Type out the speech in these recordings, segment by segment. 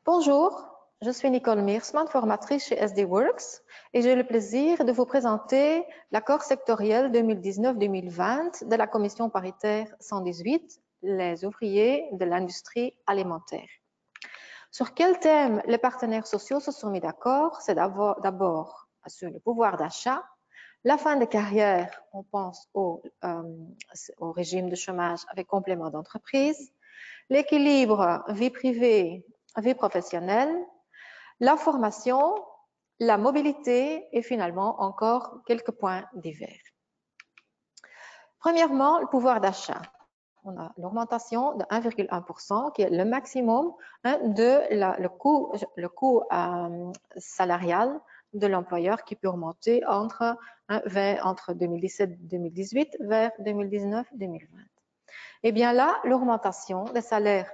Bonjour, je suis Nicole Meersman, formatrice chez SD Works et j'ai le plaisir de vous présenter l'accord sectoriel 2019-2020 de la Commission paritaire 118, les ouvriers de l'industrie alimentaire. Sur quel thème les partenaires sociaux se sont mis d'accord? C'est d'abord sur le pouvoir d'achat, la fin de carrière, on pense au régime de chômage avec complément d'entreprise, l'équilibre vie privée, vie professionnelle, la formation, la mobilité et finalement encore quelques points divers. Premièrement, le pouvoir d'achat. On a l'augmentation de 1,1% qui est le maximum de le coût salarial de l'employeur qui peut remonter entre 2017-2018 vers 2019-2020. Eh bien là, l'augmentation des salaires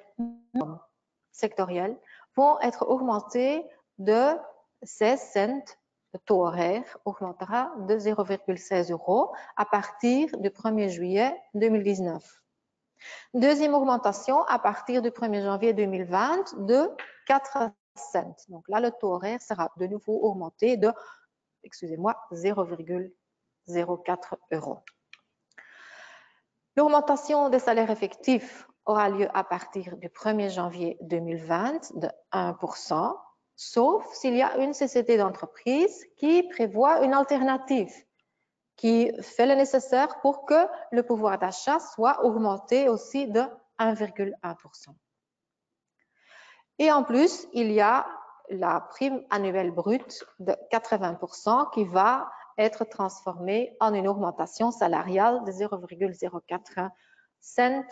sectoriels vont être augmentés de 16 cents. Le taux horaire augmentera de 0,16 € à partir du 1er juillet 2019. Deuxième augmentation à partir du 1er janvier 2020 de 4 cents. Donc là, le taux horaire sera de nouveau augmenté de, 0,04 €. L'augmentation des salaires effectifs aura lieu à partir du 1er janvier 2020 de 1%, sauf s'il y a une société d'entreprise qui prévoit une alternative, qui fait le nécessaire pour que le pouvoir d'achat soit augmenté aussi de 1,1%. Et en plus, il y a la prime annuelle brute de 80% qui va être transformée en une augmentation salariale de 0,04 cents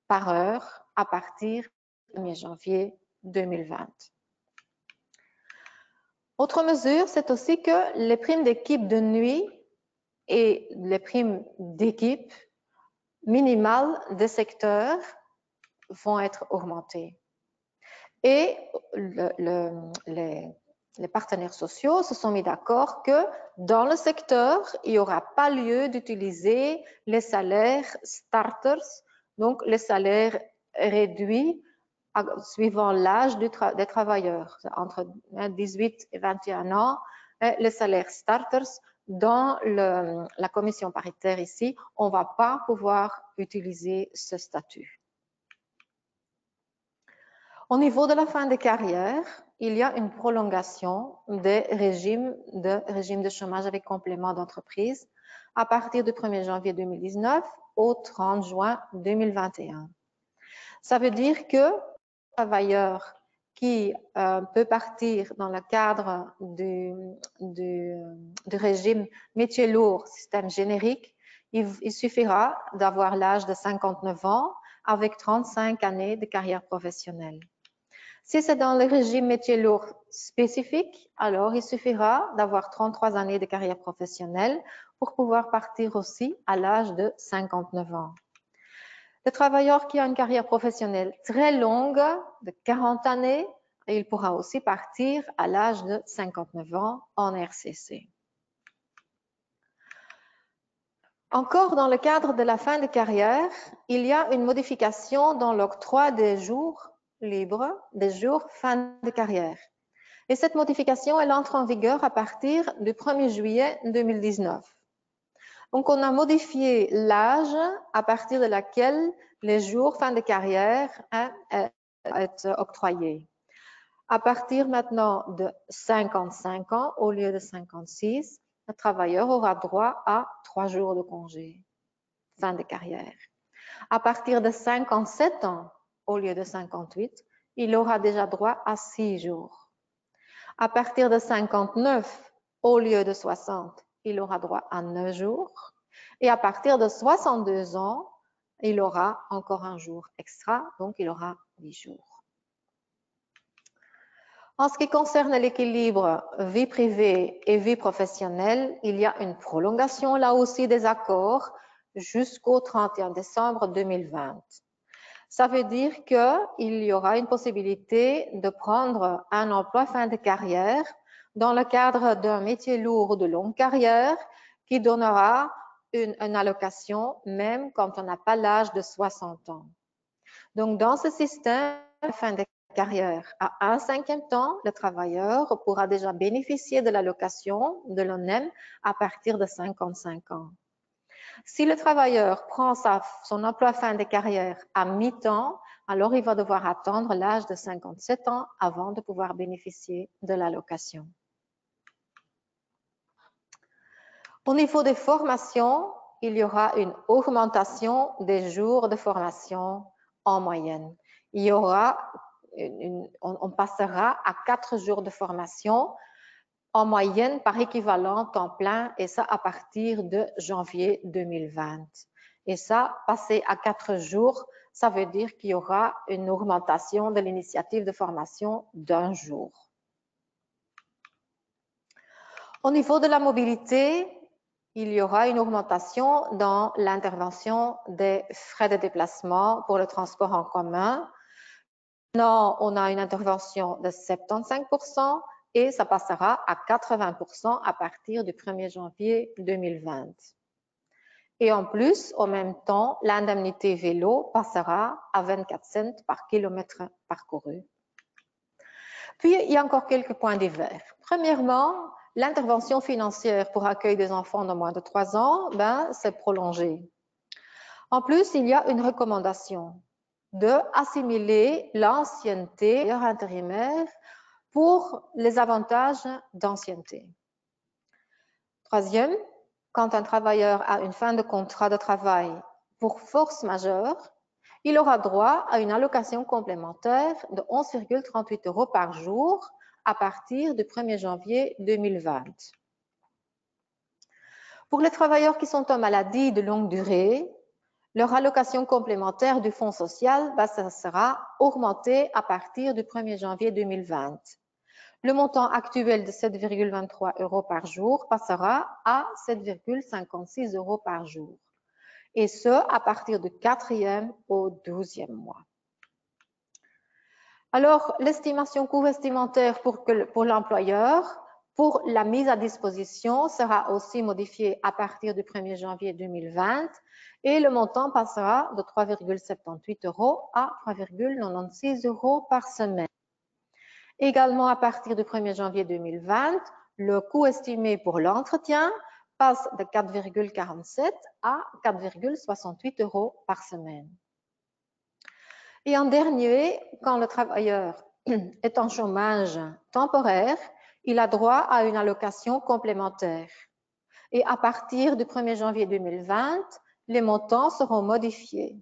par heure à partir du 1er janvier 2020. Autre mesure, c'est aussi que les primes d'équipe de nuit et les primes d'équipe minimales des secteurs vont être augmentées. Et les partenaires sociaux se sont mis d'accord que dans le secteur, il n'y aura pas lieu d'utiliser les salaires starters, donc les salaires réduits suivant l'âge des travailleurs. Entre 18 et 21 ans, les salaires starters, dans la commission paritaire ici, on ne va pas pouvoir utiliser ce statut. Au niveau de la fin de carrière, il y a une prolongation des régimes de chômage avec complément d'entreprise à partir du 1er janvier 2019 au 30 juin 2021. Ça veut dire que le travailleur qui peut partir dans le cadre du régime métier lourd, système générique, il suffira d'avoir l'âge de 59 ans avec 35 années de carrière professionnelle. Si c'est dans le régime métier lourd spécifique, alors il suffira d'avoir 33 années de carrière professionnelle pour pouvoir partir aussi à l'âge de 59 ans. Le travailleur qui a une carrière professionnelle très longue, de 40 années, il pourra aussi partir à l'âge de 59 ans en RCC. Encore dans le cadre de la fin de carrière, il y a une modification dans l'octroi des jours libres, des jours fin de carrière. Et cette modification, elle entre en vigueur à partir du 1er juillet 2019. Donc, on a modifié l'âge à partir de laquelle les jours fin de carrière est octroyé. À partir maintenant de 55 ans, au lieu de 56, le travailleur aura droit à 3 jours de congé, fin de carrière. À partir de 57 ans, au lieu de 58, il aura déjà droit à 6 jours. À partir de 59, au lieu de 60, il aura droit à 9 jours. Et à partir de 62 ans, il aura encore un jour extra, donc il aura 10 jours. En ce qui concerne l'équilibre vie privée et vie professionnelle, il y a une prolongation là aussi des accords jusqu'au 31 décembre 2020. Ça veut dire qu'il y aura une possibilité de prendre un emploi fin de carrière dans le cadre d'un métier lourd de longue carrière qui donnera une allocation même quand on n'a pas l'âge de 60 ans. Donc, dans ce système, fin de carrière à un 5e temps, le travailleur pourra déjà bénéficier de l'allocation de l'ONEM à partir de 55 ans. Si le travailleur prend son emploi fin de carrière à mi-temps, alors il va devoir attendre l'âge de 57 ans avant de pouvoir bénéficier de l'allocation. Au niveau des formations, il y aura une augmentation des jours de formation en moyenne. Il y aura on passera à 4 jours de formation en moyenne par équivalent temps plein, et ça à partir de janvier 2020. Et ça, passer à 4 jours, ça veut dire qu'il y aura une augmentation de l'initiative de formation d'1 jour. Au niveau de la mobilité, il y aura une augmentation dans l'intervention des frais de déplacement pour le transport en commun. Maintenant, on a une intervention de 75% et ça passera à 80% à partir du 1er janvier 2020. Et en plus, au même temps, l'indemnité vélo passera à 24 cents par kilomètre parcouru. Puis, il y a encore quelques points divers. Premièrement, l'intervention financière pour accueil des enfants de moins de 3 ans, c'est prolongé. En plus, il y a une recommandation de assimiler l'ancienneté intérimaire pour les avantages d'ancienneté. Troisième, quand un travailleur a une fin de contrat de travail pour force majeure, il aura droit à une allocation complémentaire de 11,38 € par jour à partir du 1er janvier 2020. Pour les travailleurs qui sont en maladie de longue durée, leur allocation complémentaire du Fonds social sera augmentée à partir du 1er janvier 2020. Le montant actuel de 7,23 € par jour passera à 7,56 € par jour. Et ce, à partir du 4e au 12e mois. Alors, l'estimation coût vestimentaire pour l'employeur, pour la mise à disposition, sera aussi modifiée à partir du 1er janvier 2020 et le montant passera de 3,78 € à 3,96 € par semaine. Également, à partir du 1er janvier 2020, le coût estimé pour l'entretien passe de 4,47 à 4,68 € par semaine. Et en dernier, quand le travailleur est en chômage temporaire, il a droit à une allocation complémentaire. Et à partir du 1er janvier 2020, les montants seront modifiés.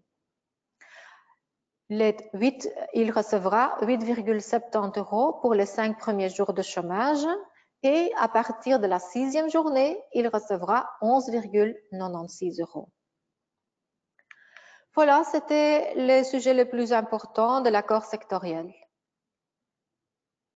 Il recevra 8,70 € pour les 5 premiers jours de chômage et à partir de la 6e journée, il recevra 11,96 €. Voilà, c'était les sujets les plus importants de l'accord sectoriel.